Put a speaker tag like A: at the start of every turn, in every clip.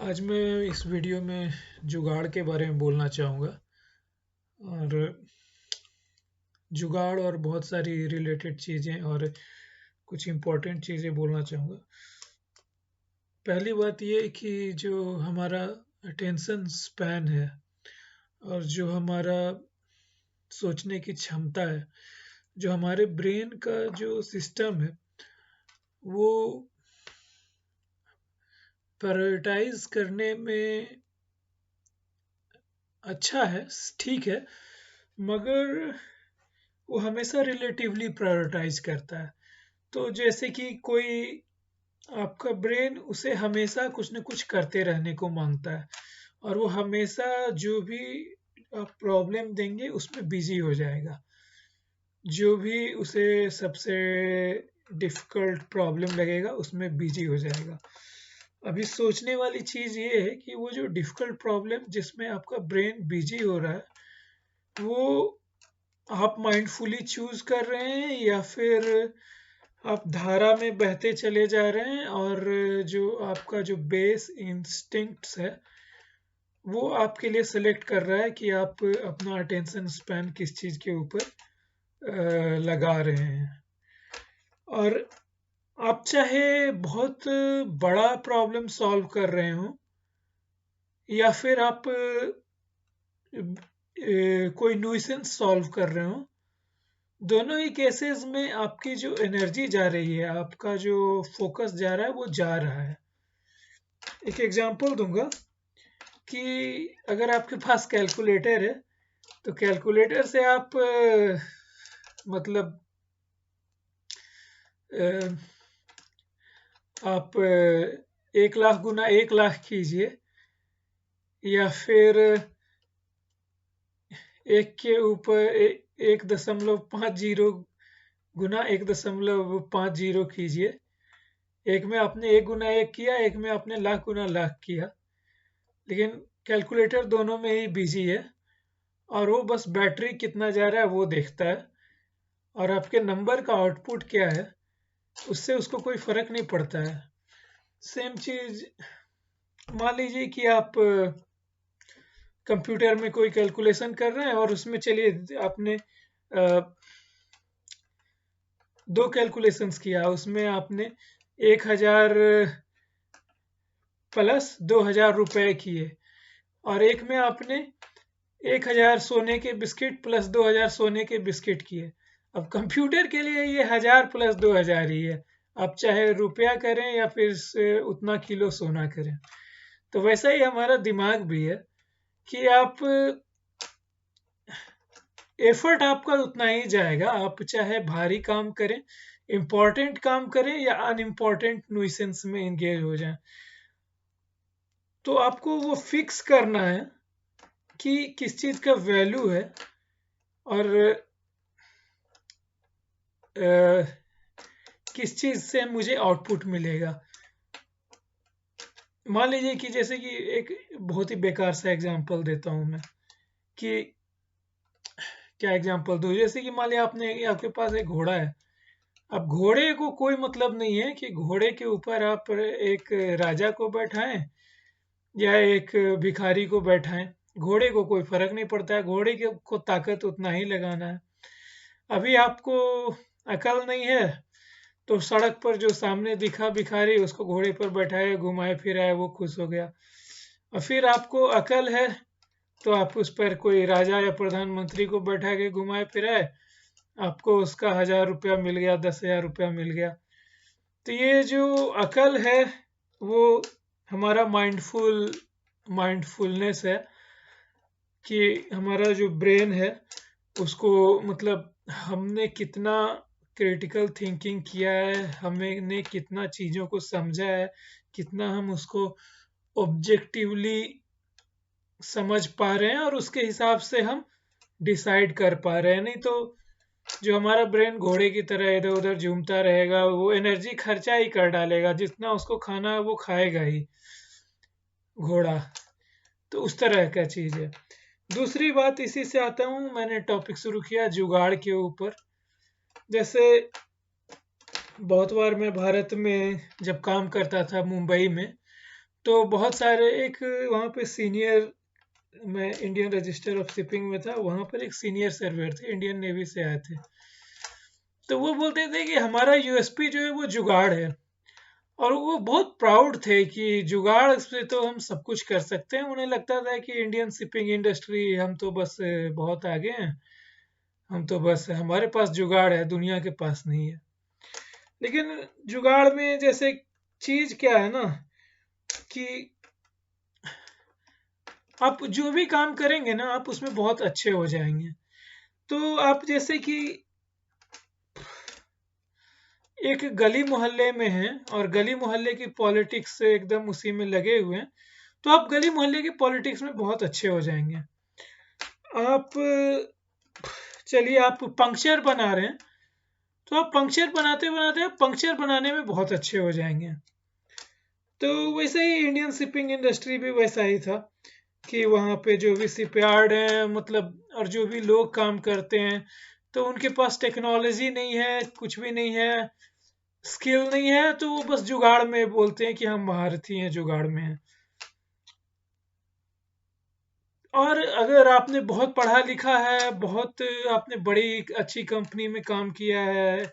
A: आज मैं इस वीडियो में जुगाड़ के बारे में बोलना चाहूँगा। और जुगाड़ और बहुत सारी रिलेटेड चीज़ें और कुछ इम्पोर्टेंट चीज़ें बोलना चाहूँगा। पहली बात ये कि जो हमारा अटेंशन स्पैन है और जो हमारा सोचने की क्षमता है, जो हमारे ब्रेन का जो सिस्टम है, वो प्रायोरिटाइज करने में अच्छा है, ठीक है, मगर वो हमेशा रिलेटिवली प्रायोरिटाइज करता है। तो जैसे कि कोई आपका ब्रेन उसे हमेशा कुछ न कुछ करते रहने को मांगता है और वो हमेशा जो भी आप प्रॉब्लम देंगे उसमें बिजी हो जाएगा। जो भी उसे सबसे डिफ़िकल्ट प्रॉब्लम लगेगा उसमें बिजी हो जाएगा। अभी सोचने वाली चीज़ ये है कि वो जो डिफ़िकल्ट प्रॉब्लम जिसमें आपका ब्रेन बिजी हो रहा है, वो आप माइंडफुली चूज कर रहे हैं या फिर आप धारा में बहते चले जा रहे हैं और जो आपका जो बेस इंस्टिंक्ट्स है वो आपके लिए सेलेक्ट कर रहा है कि आप अपना अटेंशन स्पैन किस चीज़ के ऊपर लगा रहे हैं। और आप चाहे बहुत बड़ा प्रॉब्लम सॉल्व कर रहे हो या फिर आप कोई न्यूसेंस सॉल्व कर रहे हो, दोनों ही केसेस में आपकी जो एनर्जी जा रही है, आपका जो फोकस जा रहा है वो जा रहा है। एक एग्जांपल दूंगा कि अगर आपके पास कैलकुलेटर है तो कैलकुलेटर से आप मतलब आप 1,00,000 गुना 1,00,000 कीजिए या फिर एक के ऊपर 1.50 गुना 1.50 कीजिए। एक में आपने 1 गुना 1 किया, एक में आपने लाख गुना लाख किया, लेकिन कैलकुलेटर दोनों में ही बिजी है और वो बस बैटरी कितना जा रहा है वो देखता है और आपके नंबर का आउटपुट क्या है उससे उसको कोई फर्क नहीं पड़ता है। सेम चीज मान लीजिए कि आप कंप्यूटर में कोई कैलकुलेशन कर रहे हैं और उसमें चलिए आपने 2 कैलकुलेशंस किया, उसमें आपने 1,000 प्लस 2,000 रुपए किए और एक में आपने 1,000 सोने के बिस्किट प्लस 2,000 सोने के बिस्किट किए। अब कंप्यूटर के लिए ये 1,000 प्लस 2,000 ही है, आप चाहे रुपया करें या फिर उतना किलो सोना करें। तो वैसा ही हमारा दिमाग भी है कि आप एफर्ट आपका उतना ही जाएगा, आप चाहे भारी काम करें, इम्पोर्टेंट काम करें या अनइम्पोर्टेंट न्यूसेंस में एंगेज हो जाएं। तो आपको वो फिक्स करना है कि किस चीज़ का वैल्यू है और किस चीज़ से मुझे आउटपुट मिलेगा। मान लीजिए कि जैसे कि एक बहुत ही बेकार सा एग्जांपल देता हूं मैं कि क्या एग्जांपल दूं, जैसे कि मान लिया आपके पास एक घोड़ा है। अब घोड़े को कोई मतलब नहीं है कि घोड़े के ऊपर आप एक राजा को बैठाएं या एक भिखारी को बैठाएं, घोड़े को कोई फर्क नहीं पड़ता है, घोड़े को ताकत उतना ही लगाना है। अभी आपको अकल नहीं है तो सड़क पर जो सामने दिखा भिखारी उसको घोड़े पर बैठाए घुमाए फिराए वो खुश हो गया। और फिर आपको अकल है तो आप उस पर कोई राजा या प्रधानमंत्री को बैठा के घुमाए फिराए, आपको उसका 1,000 रुपया मिल गया, 10,000 रुपया मिल गया। तो ये जो अकल है वो हमारा माइंडफुलनेस है कि हमारा जो ब्रेन है उसको मतलब हमने कितना क्रिटिकल थिंकिंग किया है, हमने कितना चीज़ों को समझा है, कितना हम उसको ऑब्जेक्टिवली समझ पा रहे हैं और उसके हिसाब से हम डिसाइड कर पा रहे हैं। नहीं तो जो हमारा ब्रेन घोड़े की तरह इधर उधर झूमता रहेगा, वो एनर्जी खर्चा ही कर डालेगा, जितना उसको खाना है वो खाएगा ही घोड़ा। तो उस तरह का चीज़ है। दूसरी बात इसी से आता हूँ, मैंने टॉपिक शुरू किया जुगाड़ के ऊपर। जैसे बहुत बार मैं भारत में जब काम करता था मुंबई में, तो बहुत सारे एक वहाँ पे सीनियर, मैं इंडियन रजिस्टर ऑफ शिपिंग में था, वहाँ पर एक सीनियर सर्वेयर थे, इंडियन नेवी से आए थे। तो वो बोलते थे कि हमारा यूएसपी जो है वो जुगाड़ है। और वो बहुत प्राउड थे कि जुगाड़ से तो हम सब कुछ कर सकते हैं। उन्हें लगता था कि इंडियन शिपिंग इंडस्ट्री, हम तो बस बहुत आगे हैं, हम तो बस हमारे पास जुगाड़ है, दुनिया के पास नहीं है। लेकिन जुगाड़ में जैसे चीज क्या है ना, कि आप जो भी काम करेंगे ना, आप उसमें बहुत अच्छे हो जाएंगे। तो आप जैसे कि एक गली मोहल्ले में हैं और गली मोहल्ले की पॉलिटिक्स से एकदम उसी में लगे हुए हैं, तो आप गली मोहल्ले की पॉलिटिक्स में बहुत अच्छे हो जाएंगे। आप चलिए आप पंक्चर बना रहे हैं, तो आप पंक्चर बनाते बनाते आप पंक्चर बनाने में बहुत अच्छे हो जाएंगे। तो वैसे ही इंडियन शिपिंग इंडस्ट्री भी वैसा ही था कि वहाँ पे जो भी शिपयार्ड है, मतलब और जो भी लोग काम करते हैं, तो उनके पास टेक्नोलॉजी नहीं है, कुछ भी नहीं है, स्किल नहीं है, तो वो बस जुगाड़ में बोलते हैं कि हम महारथी हैं, जुगाड़ में हैं। और अगर आपने बहुत पढ़ा लिखा है, बहुत आपने बड़ी अच्छी कंपनी में काम किया है,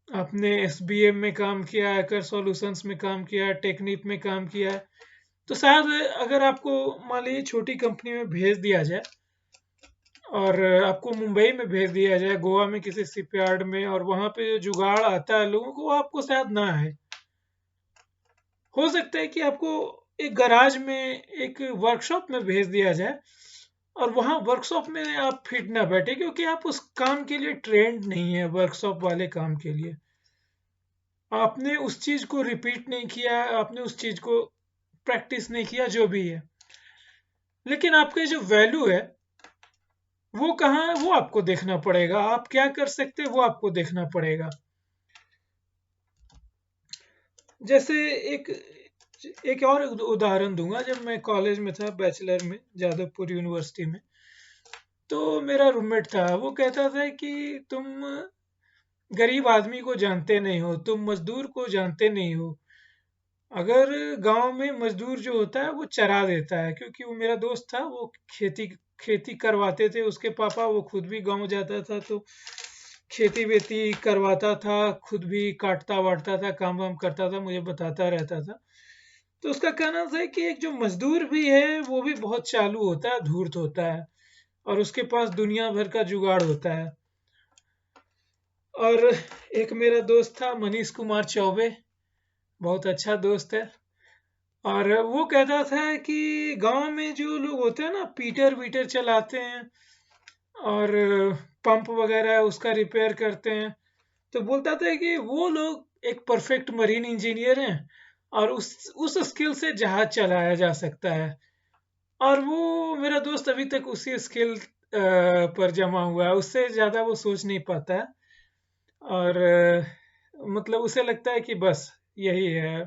A: आपने एसबीएम में काम किया है, कर सॉल्यूशंस में काम किया है, टेक्निक में काम किया है, तो शायद अगर आपको मान लीजिए छोटी कंपनी में भेज दिया जाए और आपको मुंबई में भेज दिया जाए, गोवा में किसी शिपयार्ड में, और वहां पे जो जुगाड़ आता है लोगों को, वो आपको शायद ना आए। हो सकता है कि आपको एक गराज में, एक वर्कशॉप में भेज दिया जाए और वहां वर्कशॉप में आप फिट ना बैठे, क्योंकि आप उस काम के लिए ट्रेंड नहीं है। वर्कशॉप वाले काम के लिए आपने उस चीज को रिपीट नहीं किया, आपने उस चीज को प्रैक्टिस नहीं किया, जो भी है। लेकिन आपके जो वैल्यू है वो कहाँ है, वो आपको देखना पड़ेगा। आप क्या कर सकते हैं वो आपको देखना पड़ेगा। जैसे एक एक और उदाहरण दूंगा। जब मैं कॉलेज में था, बैचलर में, जादवपुर यूनिवर्सिटी में, तो मेरा रूममेट था। वो कहता था कि तुम गरीब आदमी को जानते नहीं हो, तुम मजदूर को जानते नहीं हो। अगर गांव में मजदूर जो होता है वो चरा देता है, क्योंकि वो मेरा दोस्त था, वो खेती खेती करवाते थे उसके पापा। वो खुद भी गांव जाता था, तो खेती वेती करवाता था, खुद भी काटता वाटता था, काम वाम करता था, मुझे बताता रहता था। तो उसका कहना था कि एक जो मजदूर भी है वो भी बहुत चालू होता है, धूर्त होता है, और उसके पास दुनिया भर का जुगाड़ होता है। और एक मेरा दोस्त था, मनीष कुमार चौबे, बहुत अच्छा दोस्त है। और वो कहता था कि गांव में जो लोग होते हैं ना, पीटर वीटर चलाते हैं और पंप वगैरह उसका रिपेयर करते हैं, तो बोलता था कि वो लोग एक परफेक्ट मरीन इंजीनियर हैं और उस स्किल से जहाज चलाया जा सकता है। और वो मेरा दोस्त अभी तक उसी स्किल पर जमा हुआ है, उससे ज्यादा वो सोच नहीं पाता है। और मतलब उसे लगता है कि बस यही है।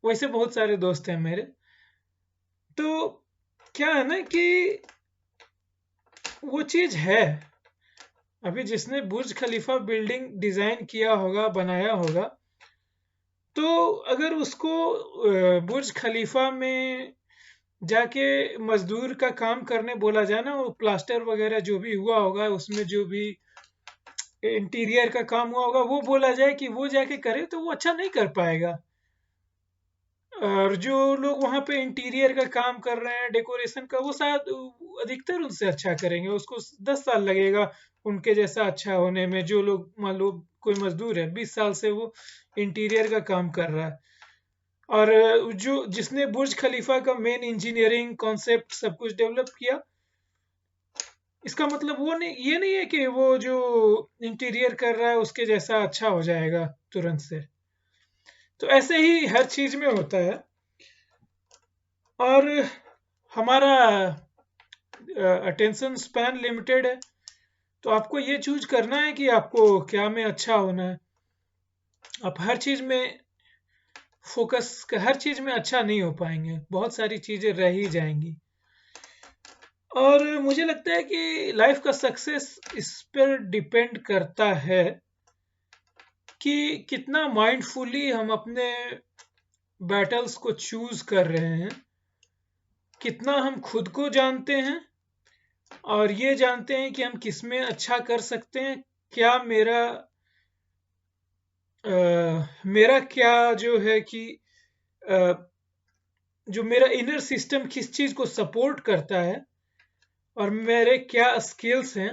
A: वैसे बहुत सारे दोस्त हैं मेरे। तो क्या है ना कि वो चीज है। अभी जिसने बुर्ज खलीफा बिल्डिंग डिजाइन किया होगा, बनाया होगा, तो अगर उसको बुर्ज खलीफा में जाके मजदूर का काम करने बोला जाए ना, वो प्लास्टर वगैरह जो भी हुआ होगा, उसमें जो भी इंटीरियर का काम हुआ होगा, वो बोला जाए कि वो जाके करे, तो वो अच्छा नहीं कर पाएगा। और जो लोग वहां पे इंटीरियर का काम कर रहे हैं, डेकोरेशन का, वो शायद अधिकतर उनसे अच्छा करेंगे। उसको 10 साल लगेगा उनके जैसा अच्छा होने में। जो लोग, मान लो कोई मजदूर है, 20 साल से वो इंटीरियर का काम कर रहा है, और जो जिसने बुर्ज खलीफा का मेन इंजीनियरिंग कॉन्सेप्ट सब कुछ डेवलप किया, इसका मतलब वो नहीं, ये नहीं है कि वो जो इंटीरियर कर रहा है उसके जैसा अच्छा हो जाएगा तुरंत से। तो ऐसे ही हर चीज में होता है। और हमारा अटेंशन स्पैन लिमिटेड है, तो आपको ये चूज करना है कि आपको क्या में अच्छा होना है। आप हर चीज में फोकस, हर चीज में अच्छा नहीं हो पाएंगे, बहुत सारी चीजें रह ही जाएंगी। और मुझे लगता है कि लाइफ का सक्सेस इस पर डिपेंड करता है कि कितना माइंडफुली हम अपने बैटल्स को चूज कर रहे हैं, कितना हम खुद को जानते हैं और ये जानते हैं कि हम किस में अच्छा कर सकते हैं, क्या मेरा क्या जो है कि अ, जो मेरा इनर सिस्टम किस चीज को सपोर्ट करता है और मेरे क्या स्किल्स हैं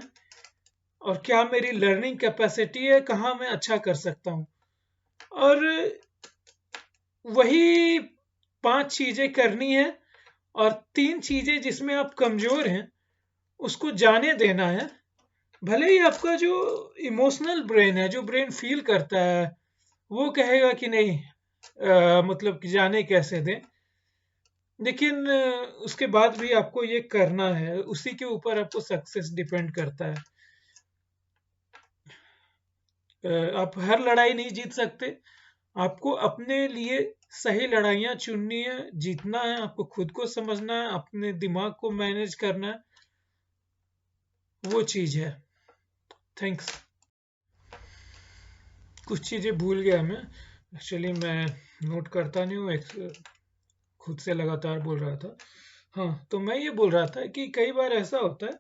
A: और क्या मेरी लर्निंग कैपेसिटी है, कहाँ मैं अच्छा कर सकता हूँ। और वही 5 चीजें करनी है और 3 चीजें जिसमें आप कमजोर हैं उसको जाने देना है। भले ही आपका जो इमोशनल ब्रेन है, जो ब्रेन फील करता है, वो कहेगा कि नहीं, मतलब कि जाने कैसे दें, लेकिन उसके बाद भी आपको ये करना है, उसी के ऊपर आपको सक्सेस डिपेंड करता है। आप हर लड़ाई नहीं जीत सकते, आपको अपने लिए सही लड़ाइयाँ चुननी है, जीतना है, आपको खुद को समझना है, अपने दिमाग को मैनेज करना है, वो चीज है। थैंक्स। कुछ चीजें भूल गया मैं, एक्चुअली मैं नोट करता नहीं हूँ, खुद से लगातार बोल रहा था। हाँ, तो मैं ये बोल रहा था कि कई बार ऐसा होता है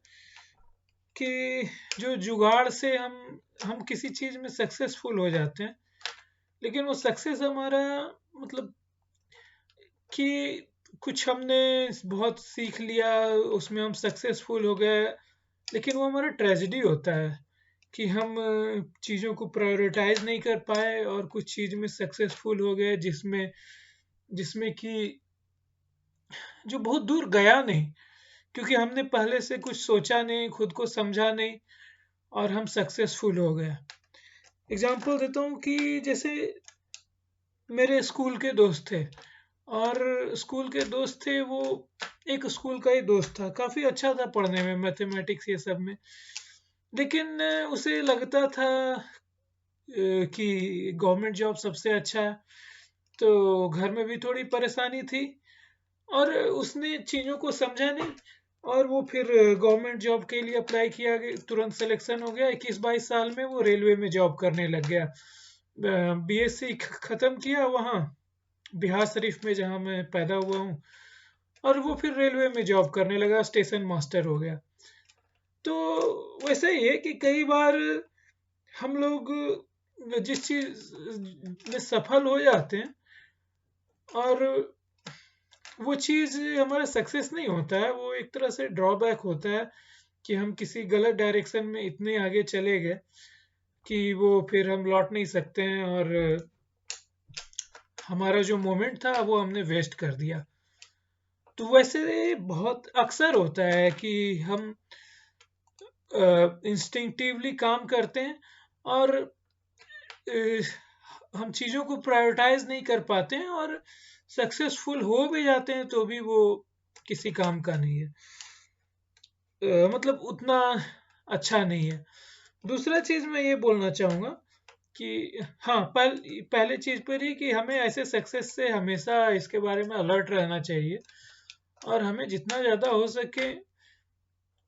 A: कि जो जुगाड़ से हम किसी चीज में सक्सेसफुल हो जाते हैं, लेकिन वो सक्सेस हमारा मतलब कि कुछ हमने बहुत सीख लिया, उसमें हम सक्सेसफुल हो गए, लेकिन वो हमारा ट्रेजेडी होता है कि हम चीज़ों को प्रायोरिटाइज नहीं कर पाए और कुछ चीज़ में सक्सेसफुल हो गए जिसमें जिसमें कि जो बहुत दूर गया नहीं, क्योंकि हमने पहले से कुछ सोचा नहीं, खुद को समझा नहीं और हम सक्सेसफुल हो गए। एग्जाम्पल देता हूँ कि जैसे मेरे स्कूल के दोस्त थे, और स्कूल के दोस्त थे वो, एक स्कूल का ही दोस्त था, काफ़ी अच्छा था पढ़ने में, मैथमेटिक्स ये सब में, लेकिन उसे लगता था कि गवर्नमेंट जॉब सबसे अच्छा है। तो घर में भी थोड़ी परेशानी थी और उसने चीज़ों को समझा नहीं, और वो फिर गवर्नमेंट जॉब के लिए अप्लाई किया, तुरंत सिलेक्शन हो गया, 21-22 साल में वो रेलवे में जॉब करने लग गया। बीएससी खत्म किया वहाँ बिहार शरीफ में, जहाँ मैं पैदा हुआ हूँ, और वो फिर रेलवे में जॉब करने लगा, स्टेशन मास्टर हो गया। तो वैसा ही है कि कई बार हम लोग जिस चीज में सफल हो जाते हैं और वो चीज हमारा सक्सेस नहीं होता है, वो एक तरह से ड्रॉबैक होता है कि हम किसी गलत डायरेक्शन में इतने आगे चले गए कि वो फिर हम लौट नहीं सकते हैं, और हमारा जो मोमेंट था वो हमने वेस्ट कर दिया। तो वैसे बहुत अक्सर होता है कि हम इंस्टिंक्टिवली काम करते हैं और हम चीज़ों को प्रायोरिटाइज नहीं कर पाते हैं, और सक्सेसफुल हो भी जाते हैं तो भी वो किसी काम का नहीं है, मतलब उतना अच्छा नहीं है। दूसरा चीज़ मैं ये बोलना चाहूँगा कि हाँ, पहले चीज़ पर ही कि हमें ऐसे सक्सेस से हमेशा इसके बारे में अलर्ट रहना चाहिए, और हमें जितना ज़्यादा हो सके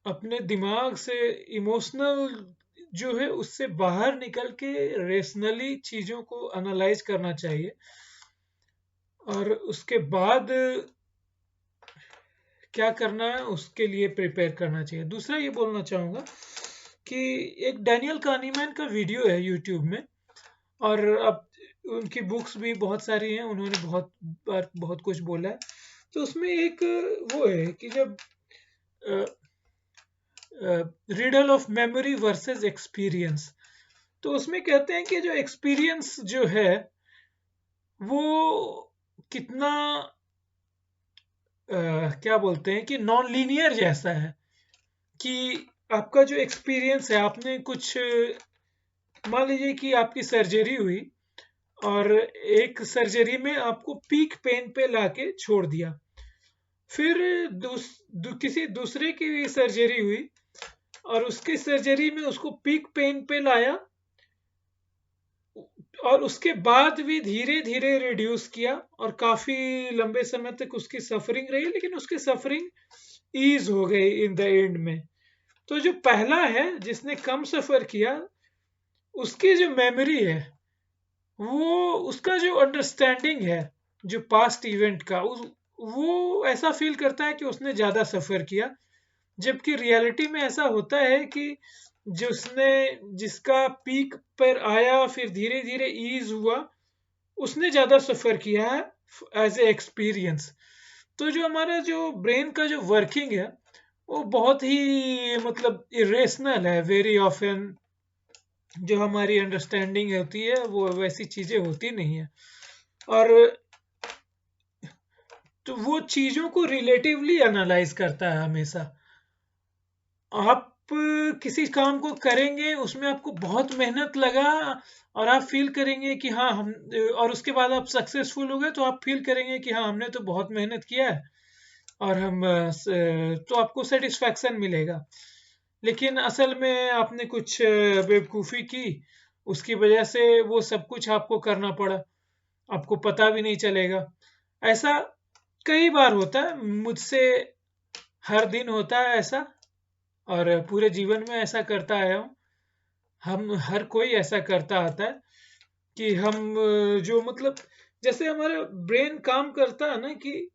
A: अपने दिमाग से इमोशनल जो है उससे बाहर निकल के रेशनली चीज़ों को एनालाइज करना चाहिए, और उसके बाद क्या करना है उसके लिए प्रिपेयर करना चाहिए। दूसरा ये बोलना चाहूँगा कि एक डैनियल कानीमैन का वीडियो है यूट्यूब में, और अब उनकी बुक्स भी बहुत सारी हैं, उन्होंने बहुत बार बहुत कुछ बोला है। तो उसमें एक वो है कि जब riddle of memory versus experience, तो उसमें कहते हैं कि जो एक्सपीरियंस जो है वो कितना क्या बोलते हैं कि नॉन लीनियर जैसा है, कि आपका जो एक्सपीरियंस है, आपने कुछ मान लीजिए कि आपकी सर्जरी हुई और एक सर्जरी में आपको पीक पेन पे लाके छोड़ दिया, फिर किसी दूसरे की भी सर्जरी हुई और उसकी सर्जरी में उसको पीक पेन पे लाया, और उसके बाद भी धीरे धीरे रिड्यूस किया, और काफी लंबे समय तक उसकी सफरिंग रही, लेकिन उसकी सफरिंग ईज हो गई इन द एंड में। तो जो पहला है जिसने कम सफर किया, उसकी जो मेमोरी है, वो उसका जो अंडरस्टैंडिंग है जो पास्ट इवेंट का वो ऐसा फील करता है कि उसने ज्यादा सफर किया, जबकि रियलिटी में ऐसा होता है कि जिसने जिसका पीक पर आया फिर धीरे धीरे ईज हुआ, उसने ज्यादा सफर किया है एज ए एक्सपीरियंस। तो जो हमारा जो ब्रेन का जो वर्किंग है वो बहुत ही मतलब इरेशनल है वेरी ऑफन। जो हमारी अंडरस्टैंडिंग होती है वो वैसी चीजें होती नहीं है। और तो वो चीजों को रिलेटिवली एनालाइज करता है हमेशा। आप किसी काम को करेंगे, उसमें आपको बहुत मेहनत लगा और आप फील करेंगे कि हाँ हम, और उसके बाद आप सक्सेसफुल हो गए तो आप फील करेंगे कि हाँ हमने तो बहुत मेहनत किया है और हम तो आपको सेटिस्फैक्शन मिलेगा। लेकिन असल में आपने कुछ बेवकूफ़ी की, उसकी वजह से वो सब कुछ आपको करना पड़ा, आपको पता भी नहीं चलेगा। ऐसा कई बार होता है मुझसे, हर दिन होता है ऐसा, और पूरे जीवन में ऐसा करता आया हूँ। हम हर कोई ऐसा करता आता है कि हम जो मतलब जैसे हमारा ब्रेन काम करता है ना कि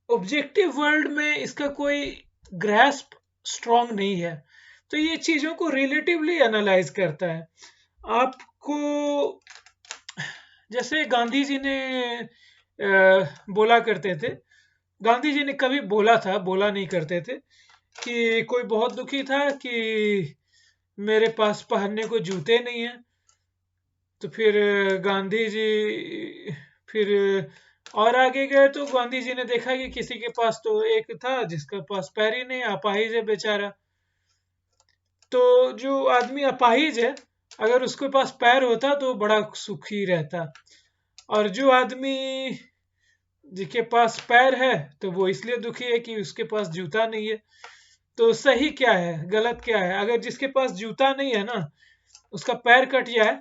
A: ऑब्जेक्टिव वर्ल्ड में इसका कोई ग्रैस्प स्ट्रांग नहीं है, तो ये चीजों को रिलेटिवली एनालाइज करता है। आपको जैसे गांधी जी ने बोला करते थे, गांधी जी ने कभी बोला था, बोला नहीं करते थे, कि कोई बहुत दुखी था कि मेरे पास पहनने को जूते नहीं है। तो फिर गांधी जी फिर और आगे गए तो गांधी जी ने देखा कि किसी के पास तो एक था जिसका पास पैर ही नहीं, अपाहिज है बेचारा। तो जो आदमी अपाहिज है, अगर उसके पास पैर होता तो बड़ा सुखी रहता। और जो आदमी जिसके पास पैर है तो वो इसलिए दुखी है कि उसके पास जूता नहीं है। तो सही क्या है गलत क्या है? अगर जिसके पास जूता नहीं है ना, उसका पैर कट जाए,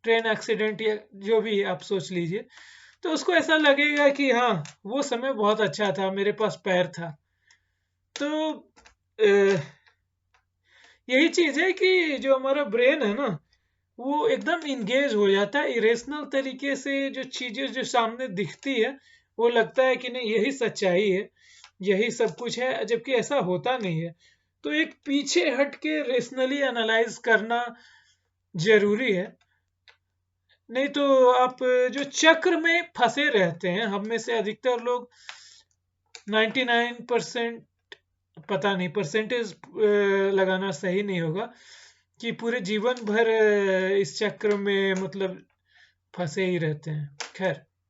A: ट्रेन एक्सीडेंट या जो भी आप सोच लीजिए, तो उसको ऐसा लगेगा कि हाँ वो समय बहुत अच्छा था, मेरे पास पैर था। तो यही चीज है कि जो हमारा ब्रेन है ना, वो एकदम इंगेज हो जाता है इरेशनल तरीके से। जो चीजें जो सामने दिखती है वो लगता है कि नहीं यही सच्चाई है, यही सब कुछ है, जबकि ऐसा होता नहीं है। तो एक पीछे हट के रेशनली एनालाइज करना जरूरी है। नहीं तो आप जो चक्र में फंसे रहते हैं, हम में से अधिकतर लोग 99%, पता नहीं परसेंटेज लगाना सही नहीं होगा, कि पूरे जीवन भर इस चक्र में मतलब फंसे ही रहते हैं। खैर।